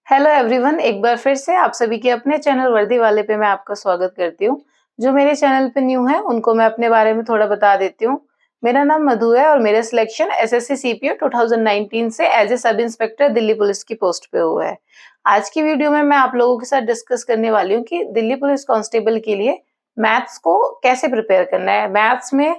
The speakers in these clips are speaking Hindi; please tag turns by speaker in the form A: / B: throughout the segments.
A: हेलो एवरीवन, एक बार फिर से आप सभी के अपने चैनल वर्दी वाले पे मैं आपका स्वागत करती हूँ। जो मेरे चैनल पे न्यू है उनको मैं अपने बारे में थोड़ा बता देती हूँ। मेरा नाम मधु है और मेरा सिलेक्शन एसएससी सीपीओ 2019 से as a sub inspector Delhi police की पोस्ट पे हुआ है। आज की वीडियो में मैं आप लोगों के साथ डिस्कस करने वाली हूँ कि दिल्ली पुलिस कांस्टेबल के लिए मैथ्स को कैसे प्रिपेयर करना है। मैथ्स में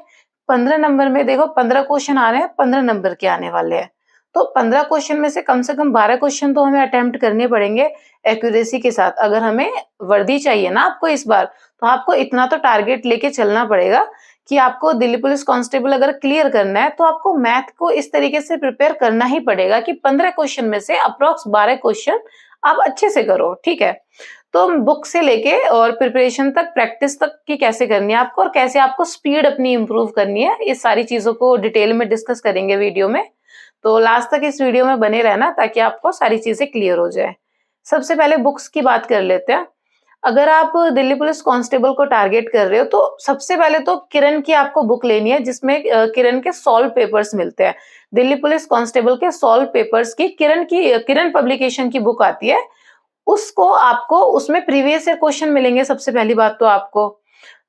A: 15 नंबर में देखो 15 क्वेश्चन आ रहे हैं, 15 नंबर के आने वाले हैं। तो 15 क्वेश्चन में से कम 12 क्वेश्चन तो हमें अटेम्प्ट करने पड़ेंगे एक्यूरेसी के साथ। अगर हमें वर्दी चाहिए ना आपको इस बार, तो आपको इतना तो टारगेट लेके चलना पड़ेगा कि आपको दिल्ली पुलिस कांस्टेबल अगर क्लियर करना है तो आपको मैथ को इस तरीके से प्रिपेयर करना ही पड़ेगा कि 15 क्वेश्चन में से अप्रोक्स 12 क्वेश्चन आप अच्छे से करो, ठीक है। तो बुक से लेके और प्रिपरेशन तक, प्रैक्टिस तक की कैसे करनी है आपको और कैसे आपको स्पीड अपनी इंप्रूव करनी है, इस सारी चीजों को डिटेल में डिस्कस करेंगे वीडियो में। तो लास्ट तक इस वीडियो में बने रहना ताकि आपको सारी चीजें क्लियर हो जाए। सबसे पहले बुक्स की बात कर लेते हैं। अगर आप दिल्ली पुलिस कांस्टेबल को टारगेट कर रहे हो तो सबसे पहले तो किरण की आपको बुक लेनी है, जिसमें किरण के सॉल्व पेपर्स मिलते हैं। दिल्ली पुलिस कांस्टेबल के सॉल्व पेपर्स की किरण पब्लिकेशन की बुक आती है। उसको आपको, उसमें प्रीवियस ईयर क्वेश्चन मिलेंगे सबसे पहली बात तो आपको।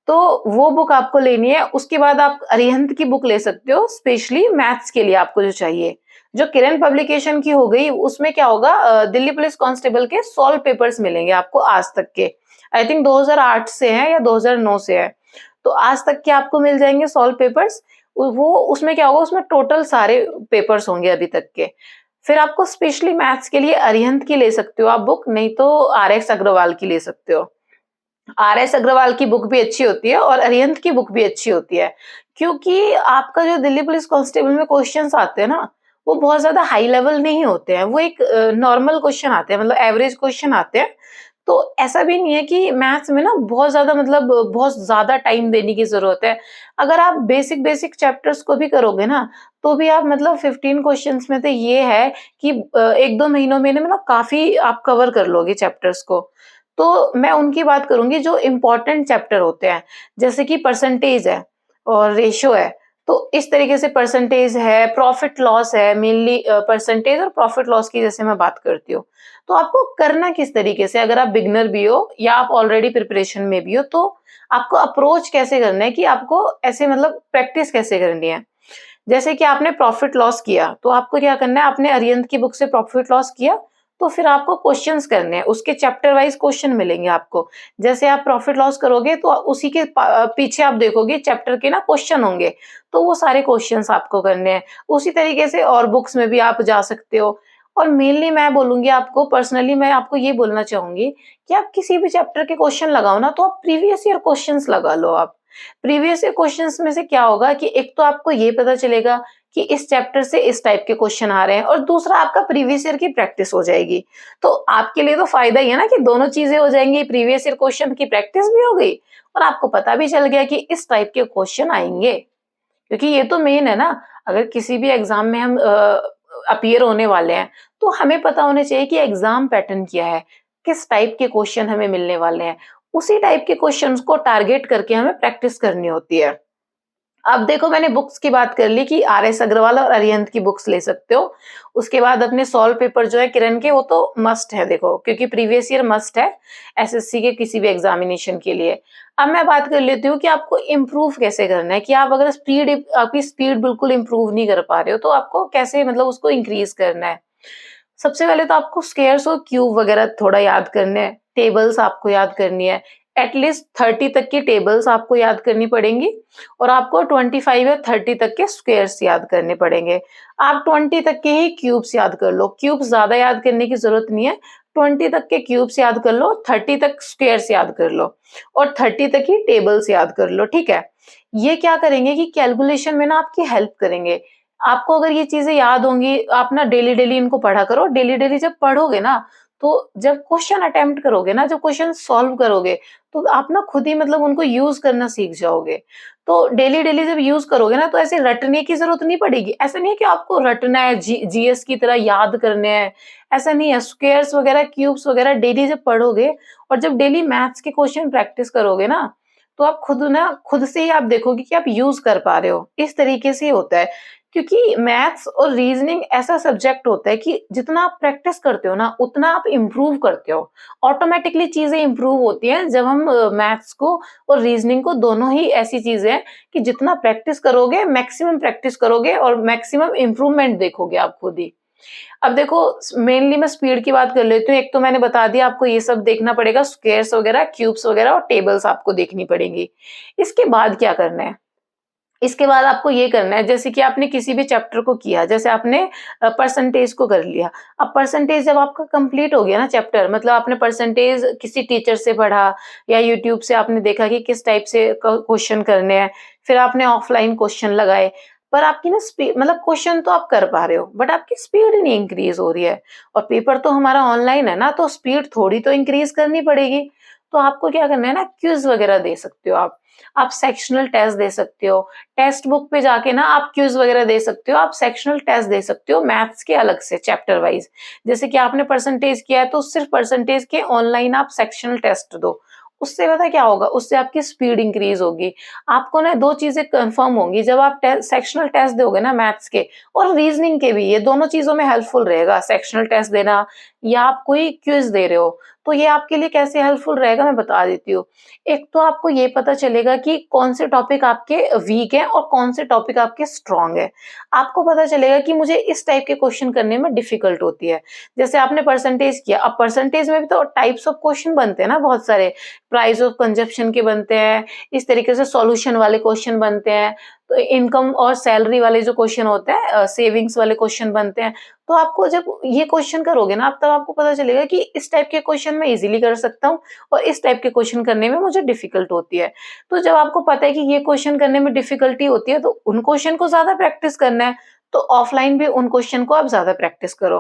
A: तो वो बुक आपको लेनी है। उसके बाद आप अरिहंत की बुक ले सकते हो, स्पेशली मैथ्स के लिए आपको जो चाहिए। जो किरण पब्लिकेशन की हो गई उसमें क्या होगा, दिल्ली पुलिस कांस्टेबल के सॉल्व पेपर्स मिलेंगे आपको आज तक के। आई थिंक 2008 से हैं या 2009 से है। तो आज तक के आपको मिल जाएंगे सॉल्व पेपर्स। वो उसमें क्या होगा, उसमें टोटल सारे पेपर्स होंगे अभी तक के। फिर आपको स्पेशली मैथ्स के लिए अरिहंत की ले सकते हो आप बुक, नहीं तो आरएस अग्रवाल की ले सकते हो। आर.एस. अग्रवाल की बुक भी अच्छी होती है और अरिहंत की बुक भी अच्छी होती है, क्योंकि आपका जो दिल्ली पुलिस कांस्टेबल में क्वेश्चंस आते हैं ना, वो बहुत ज्यादा हाई लेवल नहीं होते हैं। वो एक नॉर्मल क्वेश्चन आते हैं, मतलब एवरेज क्वेश्चन आते हैं। तो ऐसा भी नहीं है कि मैथ्स में ना बहुत ज्यादा, मतलब बहुत ज्यादा टाइम देने की जरूरत है। अगर आप बेसिक बेसिक चैप्टर्स को भी करोगे ना, तो भी आप मतलब 15 क्वेश्चंस में तो ये है कि एक दो महीनों में ना मतलब काफी आप कवर कर लोगे चैप्टर्स को। तो मैं उनकी बात करूंगी जो इम्पोर्टेंट चैप्टर होते हैं, जैसे कि परसेंटेज है और रेशियो है। तो इस तरीके से परसेंटेज है, प्रॉफिट लॉस है, मेनली परसेंटेज और प्रॉफिट लॉस की जैसे मैं बात करती हूँ। तो आपको करना किस तरीके से, अगर आप बिगनर भी हो या आप ऑलरेडी प्रिपरेशन में भी हो, तो आपको अप्रोच कैसे करना है कि आपको ऐसे मतलब प्रैक्टिस कैसे करनी है। जैसे कि आपने प्रॉफिट लॉस किया तो आपको क्या करना है, आपने अरिहंत की बुक से प्रॉफिट लॉस किया, तो फिर आपको क्वेश्चंस करने हैं, उसके चैप्टर वाइज क्वेश्चन मिलेंगे आपको। जैसे आप प्रॉफिट लॉस करोगे तो उसी के पीछे आप देखोगे चैप्टर के ना क्वेश्चन होंगे, तो वो सारे क्वेश्चंस आपको करने हैं। उसी तरीके से और बुक्स में भी आप जा सकते हो। और मेनली मैं बोलूंगी आपको, पर्सनली मैं आपको ये बोलना चाहूंगी कि आप किसी भी चैप्टर के क्वेश्चन लगाओ ना, तो आप प्रीवियस ईयर क्वेश्चंस लगा लो। आप प्रीवियस ईयर क्वेश्चंस में से क्या होगा कि एक तो आपको ये पता चलेगा कि इस चैप्टर से इस टाइप के क्वेश्चन आ रहे हैं, और दूसरा आपका प्रीवियस ईयर की प्रैक्टिस हो जाएगी। तो आपके लिए तो फायदा ही है ना कि दोनों चीजें हो जाएंगी, प्रीवियस ईयर क्वेश्चन की प्रैक्टिस भी हो गई और आपको पता भी चल गया कि इस टाइप के क्वेश्चन आएंगे। क्योंकि ये तो मेन है ना, अगर किसी भी एग्जाम में हम अपीयर होने वाले हैं, तो हमें पता होना चाहिए कि एग्जाम पैटर्न क्या है, किस टाइप के क्वेश्चन हमें मिलने वाले हैं। उसी टाइप के क्वेश्चंस को टारगेट करके हमें प्रैक्टिस करनी होती है। अब देखो, मैंने बुक्स की बात कर ली कि आर.एस. अग्रवाल और अरिहंत की बुक्स ले सकते हो। उसके बाद अपने सॉल्व पेपर जो है किरण के, वो तो मस्ट है देखो, क्योंकि प्रीवियस ईयर मस्ट है एसएससी के किसी भी एग्जामिनेशन के लिए। अब मैं बात कर लेती हूँ कि आपको इम्प्रूव कैसे करना है, कि आप अगर आपकी स्पीड बिल्कुल इम्प्रूव नहीं कर पा रहे हो, तो आपको कैसे मतलब उसको इंक्रीज करना है। सबसे पहले तो आपको स्क्वायर्स और क्यूब वगैरह थोड़ा याद करने हैं, टेबल्स आपको याद करनी है। एटलीस्ट 30 तक की टेबल्स आपको याद करनी पड़ेंगी और आपको 25 या 30 तक के स्क्वायर्स याद करने पड़ेंगे। आप 20 तक के ही क्यूब्स याद कर लो, क्यूब्स ज्यादा याद करने की जरूरत नहीं है। 20 तक के क्यूब्स याद कर लो, 30 तक स्क्वायर्स याद कर लो और 30 तक ही टेबल्स याद कर लो, ठीक है। ये क्या करेंगे कि कैलकुलेशन में ना आपकी हेल्प करेंगे। आपको अगर ये चीजें याद होंगी, आप ना डेली डेली इनको पढ़ा करो। डेली डेली जब पढ़ोगे ना, तो जब क्वेश्चन अटेम्प्ट करोगे ना, जब क्वेश्चन सॉल्व करोगे, तो आप ना खुद ही मतलब उनको यूज करना सीख जाओगे। तो डेली डेली जब यूज करोगे ना, तो ऐसे रटने की जरूरत नहीं पड़ेगी। ऐसा नहीं है कि आपको रटना है, जीएस की तरह याद करने हैं, ऐसा नहीं है। स्क्वायर्स वगैरह, क्यूब्स वगैरह डेली जब पढ़ोगे और जब डेली मैथ्स के क्वेश्चन प्रैक्टिस करोगे ना, तो आप खुद से ही आप देखोगे कि आप यूज कर पा रहे हो। इस तरीके से होता है क्योंकि मैथ्स और रीजनिंग ऐसा सब्जेक्ट होता है कि जितना आप प्रैक्टिस करते हो ना उतना आप इम्प्रूव करते हो। ऑटोमेटिकली चीजें इम्प्रूव होती हैं जब हम मैथ्स को और रीजनिंग को, दोनों ही ऐसी चीजें हैं कि जितना प्रैक्टिस करोगे, मैक्सिमम प्रैक्टिस करोगे और मैक्सिमम इम्प्रूवमेंट देखोगे आप खुद ही। अब देखो, मेनली मैं स्पीड की बात कर लेती हूँ। एक तो मैंने बता दिया आपको ये सब देखना पड़ेगा, स्क्वायर्स वगैरह, क्यूब्स वगैरह और टेबल्स आपको देखनी पड़ेंगी। इसके बाद क्या करना है? इसके बाद आपको ये करना है, जैसे कि आपने किसी भी चैप्टर को किया, जैसे आपने परसेंटेज को कर लिया। अब परसेंटेज जब आपका कंप्लीट हो गया ना चैप्टर, मतलब आपने परसेंटेज किसी टीचर से पढ़ा या यूट्यूब से आपने देखा कि किस टाइप से क्वेश्चन करने हैं, फिर आपने ऑफलाइन क्वेश्चन लगाए, पर आपकी ना स्पीड, मतलब क्वेश्चन तो आप कर पा रहे हो बट आपकी स्पीड नहीं इंक्रीज हो रही है। और पेपर तो हमारा ऑनलाइन है ना, तो स्पीड थोड़ी तो इंक्रीज करनी पड़ेगी। तो आपको क्या करना है ना, क्विज वगैरह दे सकते हो आप सेक्शनल टेस्ट दे सकते हो। टेक्स्ट बुक पे जाके ना आप क्विज वगैरह दे सकते हो, आप सेक्शनल टेस्ट दे सकते हो मैथ्स के अलग से चैप्टर वाइज। जैसे कि आपने परसेंटेज किया है तो सिर्फ परसेंटेज के ऑनलाइन आप सेक्शनल टेस्ट दो। उससे पता क्या होगा, उससे आपकी स्पीड इंक्रीज होगी। आपको ना दो चीजें कंफर्म होंगी जब आप सेक्शनल टेस्ट दोगे ना मैथ्स के और रीजनिंग के भी, ये दोनों चीजों में हेल्पफुल रहेगा सेक्शनल टेस्ट देना या आप कोई क्विज दे रहे हो। तो ये आपके लिए कैसे हेल्पफुल रहेगा मैं बता देती हूँ। एक तो आपको ये पता चलेगा कि कौन से टॉपिक आपके वीक है और कौन से टॉपिक आपके स्ट्रांग है। आपको पता चलेगा कि मुझे इस टाइप के क्वेश्चन करने में डिफिकल्ट होती है। जैसे आपने परसेंटेज किया, अब परसेंटेज में भी तो टाइप्स ऑफ क्वेश्चन बनते हैं ना बहुत सारे। प्राइस ऑफ कंजप्शन के बनते हैं, इस तरीके से सॉल्यूशन वाले क्वेश्चन बनते हैं, तो इनकम और सैलरी वाले जो क्वेश्चन होते हैं, सेविंग्स वाले क्वेश्चन बनते हैं। तो आपको जब ये क्वेश्चन करोगे ना, तब आपको पता चलेगा कि इस टाइप के क्वेश्चन मैं इजीली कर सकता हूँ और इस टाइप के क्वेश्चन करने में मुझे डिफिकल्ट होती है। तो जब आपको पता है कि ये क्वेश्चन करने में डिफिकल्टी होती है, तो उन क्वेश्चन को ज्यादा प्रैक्टिस करना है। तो ऑफलाइन भी उन क्वेश्चन को आप ज्यादा प्रैक्टिस करो।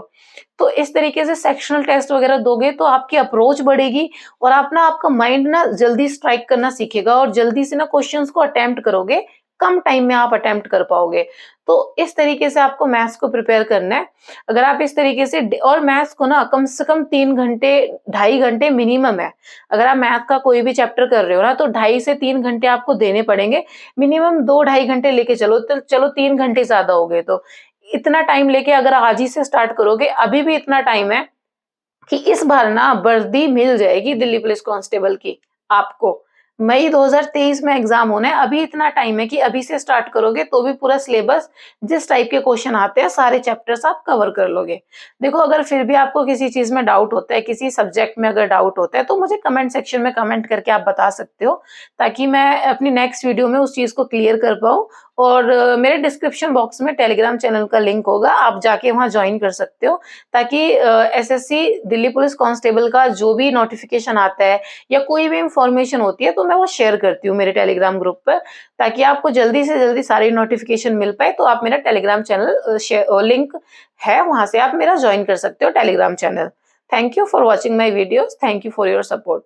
A: तो इस तरीके से सेक्शनल टेस्ट वगैरह दोगे तो आपकी अप्रोच बढ़ेगी और आप ना, आपका माइंड ना जल्दी स्ट्राइक करना सीखेगा और जल्दी से ना क्वेश्चंस को अटेम्प्ट करोगे, कम टाइम में आप अटेम्प्ट कर पाओगे। तो इस तरीके से आपको मैथ्स को प्रिपेयर करना है। अगर आप इस तरीके से और मैथ्स को ना कम से कम 3 घंटे, 2.5 घंटे मिनिमम है। अगर आप मैथ का कोई भी चैप्टर कर रहे हो ना, तो 2.5 से 3 घंटे आपको देने पड़ेंगे। मिनिमम 2-2.5 घंटे लेके चलो, तो चलो 3 घंटे ज्यादा हो गए। तो इतना टाइम लेके अगर आज ही से स्टार्ट करोगे, अभी भी इतना टाइम है कि इस बार ना वर्दी मिल जाएगी दिल्ली पुलिस कांस्टेबल की आपको। मई 2023 में एग्जाम होना है, अभी इतना टाइम है कि अभी से स्टार्ट करोगे तो भी पूरा सिलेबस, जिस टाइप के क्वेश्चन आते हैं सारे चैप्टर्स आप कवर कर लोगे। देखो, अगर फिर भी आपको किसी चीज में डाउट होता है, किसी सब्जेक्ट में अगर डाउट होता है, तो मुझे कमेंट सेक्शन में कमेंट करके आप बता सकते हो, ताकि मैं अपनी नेक्स्ट वीडियो में उस चीज को क्लियर कर पाऊँ। और मेरे डिस्क्रिप्शन बॉक्स में टेलीग्राम चैनल का लिंक होगा, आप जाके वहां ज्वाइन कर सकते हो, ताकि एसएससी दिल्ली पुलिस कांस्टेबल का जो भी नोटिफिकेशन आता है या कोई भी इंफॉर्मेशन होती है, तो मैं वो शेयर करती हूँ मेरे टेलीग्राम ग्रुप पर, ताकि आपको जल्दी से जल्दी सारी नोटिफिकेशन मिल पाए। तो आप मेरा टेलीग्राम चैनल लिंक है, वहां से आप मेरा ज्वाइन कर सकते हो Telegram channel. Thank you for watching my videos, thank you for your support.